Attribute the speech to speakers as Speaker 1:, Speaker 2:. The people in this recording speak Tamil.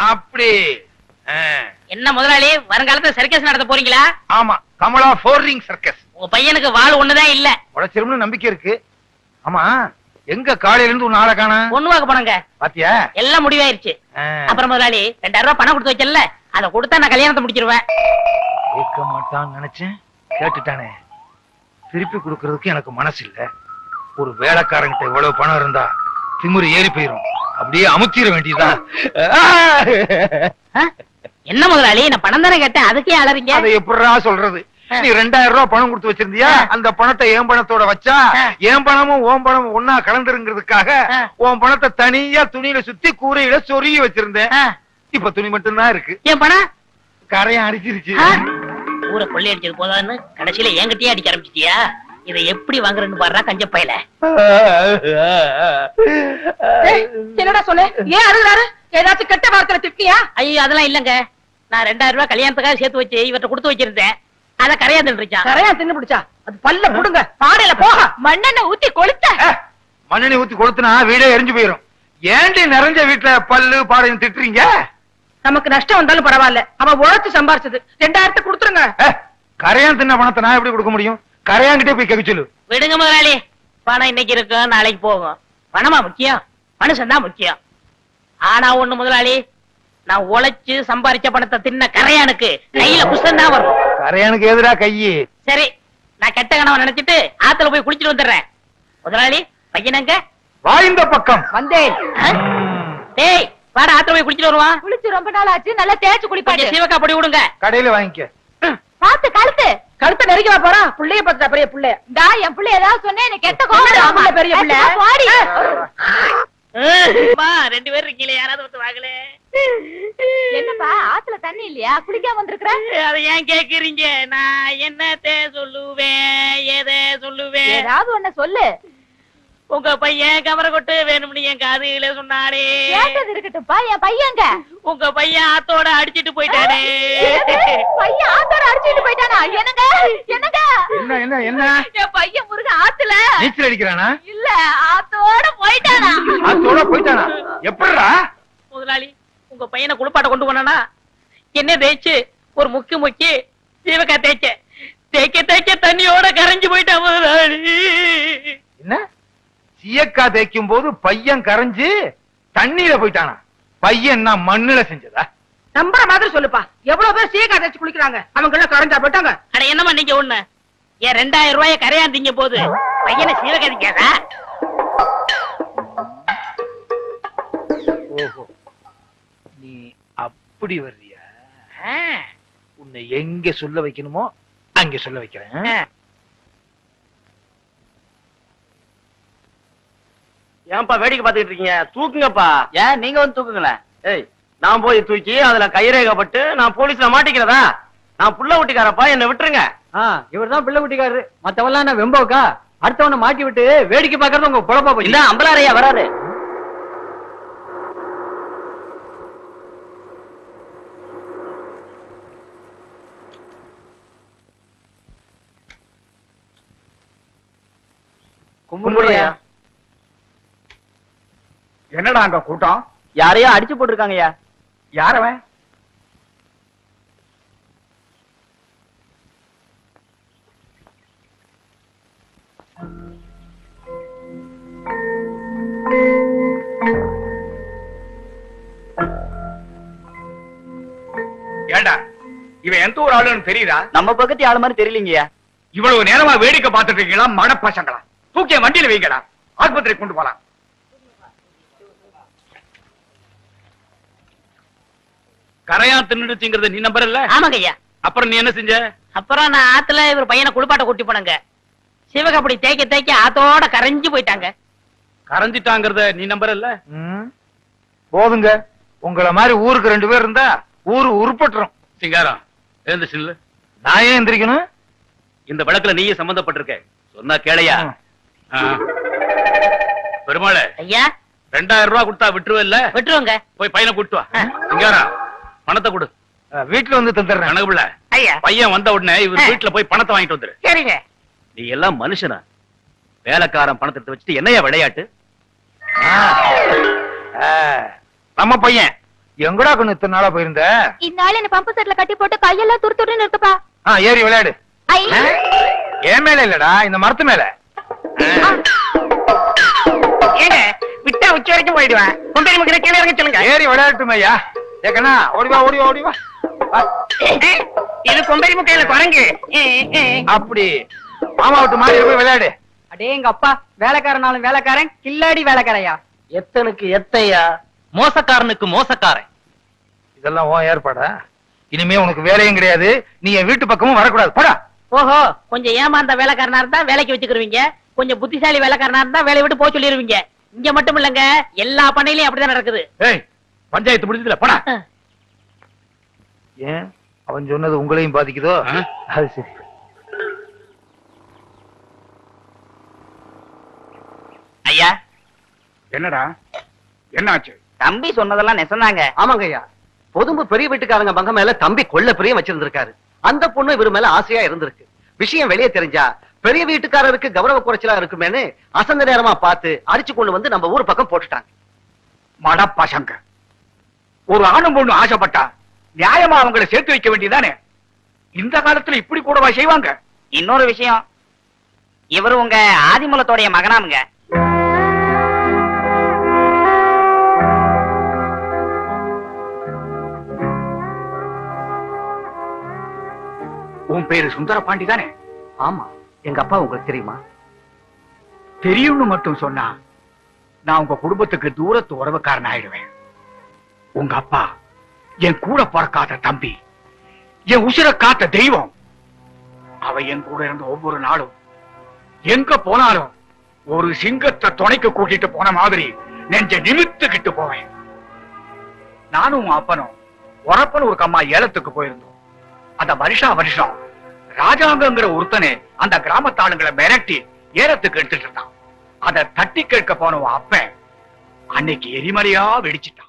Speaker 1: அப்படி
Speaker 2: என்ன முதலாளி வருங்காலத்துல சர்க்கஸ் நடத்த போறீங்களா?
Speaker 1: ஆமா, கமலா 4 ரிங் சர்க்கஸ்.
Speaker 2: உங்க பையனுக்கு வாள் ஒண்ணுதான் இல்ல,
Speaker 1: உழைச்சிரும்னு நம்பிக்கை இருக்கு. ஆமா, எங்க காலையில இருந்து ஒரு நாளை காணா?
Speaker 2: பொண்ணு வாக்க போனங்க.
Speaker 1: பாத்தியா,
Speaker 2: எல்லாம் முடிவாயிருச்சு. அப்புறம் முதலாளி 2000 ரூபாய் பணம் கொடுத்து வச்சல, அதை கொடுத்தா நான் கல்யாணத்தை முடிச்சிருவேன்.
Speaker 1: கேட்க மாட்டான்னு நினைச்சேன், கேட்டுட்டானே. திருப்பி கொடுக்கறதுக்கு எனக்கு மனசு இல்ல. ஒரு வேலைக்காரங்கிட்ட இவ்வளவு பணம் இருந்தா திமுரு ஏறி போயிரும். அப்படியே அமுத்திர வேண்டியதா.
Speaker 2: என்ன முதலாளி, நான் பணம் தானே கேட்டேன், அதுக்கே அலறீங்க?
Speaker 1: அதை எப்படிடா சொல்றது? நீ 2000 ரூபாய் பணம் கொடுத்து வச்சிருந்தியா? அந்த பணத்தை என் பணத்தோட வச்சா என் பணமும் ஓம் பணமும் ஒன்னா கலந்துருங்கிறதுக்காக உன் பணத்தை தனியா துணியில சுத்தி கூரையில சொருகி வச்சிருந்தேன். இப்ப துணி மட்டும்தான் இருக்கு.
Speaker 2: என் பணம்
Speaker 1: கரையா அடிச்சிருச்சு.
Speaker 2: ஊரை கொள்ளை அடிச்சது போதான்னு கடைசியில என்கிட்டயே அடிக்க ஆரம்பிச்சிட்டியா? இதை எப்படி வாங்குறேன்னு பாடுறா கஞ்ச பையல.
Speaker 3: என்னடா சொன்ன? ஏன் அழுகுறாரு? ஏதாச்சும் கெட்ட வார்த்தை திட்டியா?
Speaker 2: ஐயோ அதெல்லாம் இல்லங்க, நான் 2000 ரூபாய் கல்யாணத்துக்காக சேர்த்து வச்சு இவர்கிட்ட கொடுத்து வச்சிருந்தேன். அத கரையா தின்னுச்சான்.
Speaker 3: கரையா தின்னு பிடிச்சா? அது பல்ல புடுங்க, பாடையில போக மண்ணெண்ண ஊத்தி கொளுத்த.
Speaker 1: மண்ணெண்ணெய் ஊத்தி கொளுத்துனா வீடே எரிஞ்சு போயிரும். ஏண்டி நிறைஞ்ச வீட்டுல பல்லு பாடையும் திட்டுறீங்க?
Speaker 3: நமக்கு நஷ்டம் வந்தாலும் பரவாயில்ல, அவன் உழைச்சு சம்பாரிச்சது. 2000 கொடுத்துருங்க.
Speaker 1: கரையான் தின்ன பணத்தை நான் எப்படி கொடுக்க முடியும்? கரையான்கிட்டே போய் கேட்க சொல்லு.
Speaker 2: விடுங்க முதலாளி, பணம் இன்னைக்கு இருக்கும் நாளைக்கு போகும். பணமா முக்கியம்? மனுஷன் தான் முக்கியம். ஆனா ஒண்ணு முதலாளி, நான் உழைச்சு சம்பாரிச்ச பணத்தை தின்ன கரையானுக்கு கையில குஷ்டம் தான் வரும்.
Speaker 1: கரையானுக்கு எதிரா கையி?
Speaker 2: சரி, நான் கெட்ட கணவன் நினைச்சிட்டு ஆத்துல போய் குளிச்சுட்டு வந்துடுறேன். முதலாளி பையனங்க
Speaker 1: வாய்ந்த பக்கம்
Speaker 3: வந்தேன்.
Speaker 2: டேய் வாடா, ஆத்துல போய் குளிச்சுட்டு வருவான்.
Speaker 3: குளிச்சு ரொம்ப நாள் ஆச்சு, நல்லா தேய்ச்சு குளிப்பாங்க.
Speaker 2: சீவக்கா பொடி விடுங்க.
Speaker 1: கடையில வாங்கிக்க.
Speaker 3: பாத்து கழுத்து நெருங்கி போறா. புள்ளைய பார்த்தா பெரிய புள்ளை. என் புள்ளை ஏதாவது சொன்னேன், எனக்கு கெட்ட கோவம். பெரிய புள்ளை
Speaker 2: 2 பேரும் இருக்கீங்களே, யாராவது வந்து வாங்கலே.
Speaker 3: என்னப்பா ஆத்துல தண்ணி இல்லையா? குளிக்காம வந்திருக்கிற?
Speaker 2: அதை ஏன் கேக்குறீங்க? நான் என்னத்தை சொல்லுவேன், எதை சொல்லுவேன்?
Speaker 3: ஏதாவது ஒண்ணு சொல்லு.
Speaker 2: உங்க பையன் கமரை கொட்டு வேணும்னு என் காதுல சொன்னாரே.
Speaker 3: இருக்கட்டும்ப்பா, என் பையங்க.
Speaker 2: உங்க பையன் ஆத்தோட அடிச்சிட்டு போயிட்டானே.
Speaker 3: பையன் ஆத்தோட அடிச்சிட்டு போயிட்டானா? என்னங்க என்னங்க?
Speaker 1: என்ன என்ன என்ன?
Speaker 3: என் பையன் முருக ஆத்துல
Speaker 1: நீச்சல் அடிக்கிறானா?
Speaker 3: இல்ல, ஆத்தோட போயிட்டானா.
Speaker 1: ஆத்தோட போயிட்டானா? எப்படிடா?
Speaker 2: முதலாளி, உங்க பையனை குளிப்பாட்ட கொண்டு போனா என்ன தேய்ச்சு ஒரு முக்கி சீவக்கா தேய்க்க தண்ணியோட கரைஞ்சு போயிட்டான் முதலாளி.
Speaker 1: என்ன? சீயக்கா தேய்க்கும் போது பையன் கரைஞ்சு தண்ணியில போயிட்டானா? பையன் நான் மண்ணுல செஞ்சதா?
Speaker 3: நம்புற மாதிரி சொல்லுப்பா. எவ்வளவு பேர் சீயக்கா தேய்ச்சு குளிக்கிறாங்க, அவங்க எல்லாம் கரைஞ்சா போயிட்டாங்க.
Speaker 2: அட என்னமா நீங்க ஒண்ணு, ஏன் 2000 ரூபாய கரையாந்தீங்க போது பையனை சீவக்கா தேய்க்காதா?
Speaker 1: ஓஹோ, நீ அப்படி வர்றியா? உன்னை எங்க சொல்ல வைக்கணுமோ அங்க சொல்ல வைக்கிறேன்.
Speaker 4: ஏன்பா வேடிக்கை பாத்துக்கிட்டு இருக்கீங்க? தூக்குங்கப்பா. ஏன் நீங்க வந்து தூக்குங்களேன். ஏய், நான் போய் தூக்கி அதுல கைரேகப்பட்டு நான் போலீஸ்ல மாட்டிக்கிறதா? நான் புள்ள ஊட்டிக்காரப்பா, என்ன விட்டுருங்க.
Speaker 5: இவர் தான் பிள்ளை குட்டிக்காரரு. மத்தவெல்லாம் என்ன வெம்போக்கா? அடுத்தவனை மாட்டி விட்டு வேடிக்கை பாக்குறது உங்க பொழப்பா போய்.
Speaker 4: இல்ல, அம்பலாரையா வராரு. கும்பிடுறியா?
Speaker 1: என்னடா அங்க கூட்டம்?
Speaker 4: யாரையோ அடிச்சு போட்டிருக்காங்கய்யா.
Speaker 1: யாரவன்? ஏண்டா, இவன் எந்த ஒரு ஆளுன்னு தெரியுதா?
Speaker 4: நம்ம பக்கத்து ஆளு மாதிரி தெரியலீங்கய்யா.
Speaker 1: இவ்வளவு நேரமா வேடிக்கை பார்த்துட்டு இருக்கீங்களா? மனப்பசங்களா, தூக்கிய வண்டியில வைங்களா, ஆஸ்பத்திரி கொண்டு போலாம். கரையா தின்னுடுச்சுங்கிறத நீ நம்பர் இல்ல?
Speaker 2: ஆமாங்க ஐயா.
Speaker 1: அப்புறம் நீ என்ன செஞ்ச?
Speaker 2: அப்புறம் நான் ஆத்துல இவர் பையனை குளிப்பாட்ட கூட்டி போனங்க. சிவகப்படி தேய்க்க ஆத்தோட கரைஞ்சு போயிட்டாங்க.
Speaker 1: கரைஞ்சிட்டாங்கிறத நீ நம்பர் இல்ல? போதுங்க, உங்களை மாதிரி ஊருக்கு 2 பேர் இருந்தா ஊரு உருப்பட்டுரும். சிங்காரம் எழுந்துச்சு. நான் ஏன் எந்திரிக்கணும்?
Speaker 4: இந்த வழக்குல நீயே சம்பந்தப்பட்டிருக்க, சொன்னா கேளையா?
Speaker 1: பெருமாளே
Speaker 2: ஐயா,
Speaker 1: 2000 ரூபாய் கொடுத்தா விட்டுருவ இல்ல?
Speaker 2: விட்டுருவோங்க.
Speaker 1: போய் பையனை கூட்டு வா. சிங்காரம் பணத்தை கொடு. வீட்டுல வந்து தந்துடுறேன். கணக்கு பிள்ளை,
Speaker 2: ஐயா
Speaker 1: பையன் வந்த உடனே இவர் வீட்டுல போய் பணத்தை வாங்கிட்டு வந்துரு.
Speaker 2: சரிங்க.
Speaker 4: நீ எல்லாம் மனுஷனா? வேலைக்காரன் பணத்தை வச்சுட்டு என்னையா விளையாட்டு?
Speaker 1: நம்ம பையன் எங்கடா கண்ணு இத்தனை நாளா போயிருந்த?
Speaker 3: இந்நாள் என்ன பம்பு செட்ல கட்டி போட்டு கையெல்லாம் துரு துருன்னு இருக்குப்பா.
Speaker 1: ஏறி விளையாடு. என் மேல இல்லடா, இந்த மரத்து மேல.
Speaker 2: ஏங்க விட்டா உச்சி வரைக்கும் போயிடுவேன். கொம்பேரி முக்கிய கீழே இறங்க சொல்லுங்க.
Speaker 1: ஏறி விளையாட்டுமே ஐயா. ஏக்கண்ணா ஓடிவா ஓடிவா ஓடிவா.
Speaker 2: இது கொம்பேரி முக்கையில குரங்கு.
Speaker 1: அப்படி மாமா விட்டு மாறி போய் விளையாடு.
Speaker 5: அடே எங்க அப்பா வேலைக்காரனாலும் வேலைக்காரன், கில்லாடி வேலைக்காரையா.
Speaker 4: எத்தனுக்கு எத்தையா, மோசக்காரனுக்கு மோசக்காரன்.
Speaker 1: இதெல்லாம் உன் ஏற்பாடா? இனிமே உனக்கு வேலையும் கிடையாது, நீ என் வீட்டு பக்கமும் வரக்கூடாது. போடா.
Speaker 2: ஓஹோ, கொஞ்சம் ஏமாந்த வேலைக்காரனா இருந்தா வேலைக்கு வச்சுக்கிருவீங்க, கொஞ்சம் புத்திசாலி வேலைக்காரனா இருந்தா வேலையை விட்டு போக சொல்லிருவீங்க. இங்க மட்டும் இல்லங்க, எல்லா பண்ணையிலயும் அப்படிதான் நடக்குது.
Speaker 1: ஏய், பஞ்சாயத்து முடிஞ்சதுல போடா. ஏன் அவன் சொன்னது உங்களையும் பாதிக்குதோ? அது சரி.
Speaker 2: ஐயா,
Speaker 1: என்னடா என்னாச்சு?
Speaker 2: தம்பி சொன்னதெல்லாம் நெசந்தாங்க.
Speaker 4: ஆமாங்க ஐயா, பொதும்பு பெரிய வீட்டுக்காரங்க பங்க மேல தம்பி கொள்ள பிரியம் வச்சிருந்திருக்காரு. அந்த பொண்ணு இவரு மேல ஆசையா இருந்திருக்கு. விஷயம் வெளியே தெரிஞ்சா பெரிய வீட்டுக்காரருக்கு கௌரவ குறைச்சலா இருக்குமேனு அசந்த நேரமா பார்த்து அடிச்சு கொண்டு வந்து நம்ம ஊர் பக்கம் போட்டுட்டாங்க.
Speaker 1: மட பசங்க, ஒரு ஆணும் பொண்ணு ஆசைப்பட்டா நியாயமா அவங்களை சேர்த்து வைக்க வேண்டியதானே? இந்த காலத்துல இப்படி கூடவா செய்வாங்க?
Speaker 2: இன்னொரு விஷயம், இவரு உங்க ஆதிமூலத்தோடைய மகனாமுங்க.
Speaker 1: உன் பேரு சுந்தர பாண்டி தானே?
Speaker 4: ஆமா, எங்க அப்பா உங்களுக்கு தெரியுமா?
Speaker 1: தெரியும்னு மட்டும் சொன்னா நான் உங்க குடும்பத்துக்கு தூரத்து உறவுக்காரன் ஆயிடுவேன். உங்க அப்பா என் கூட பிறக்காத தம்பி, என் உசிரை காத்த தெய்வம். அவ என் கூட இருந்த ஒவ்வொரு நாளும் எங்க போனாலும் ஒரு சிங்கத்தை துணைக்கு கூட்டிட்டு போன மாதிரி நெஞ்ச நிமித்துக்கிட்டு போவேன். நானும் உன் அப்பனும் உறப்பன் ஒரு கம்மா ஏலத்துக்கு போயிருந்தோம். அந்த வருஷம் ராஜாங்கிற ஒருத்தனே அந்த கிராமத்தாளுங்களை மிரட்டி ஏலத்துக்கு எடுத்துட்டு இருந்தான். அதை தட்டி கேட்க போன அப்பன் அன்னைக்கு எரிமலையா வெடிச்சிட்டான்.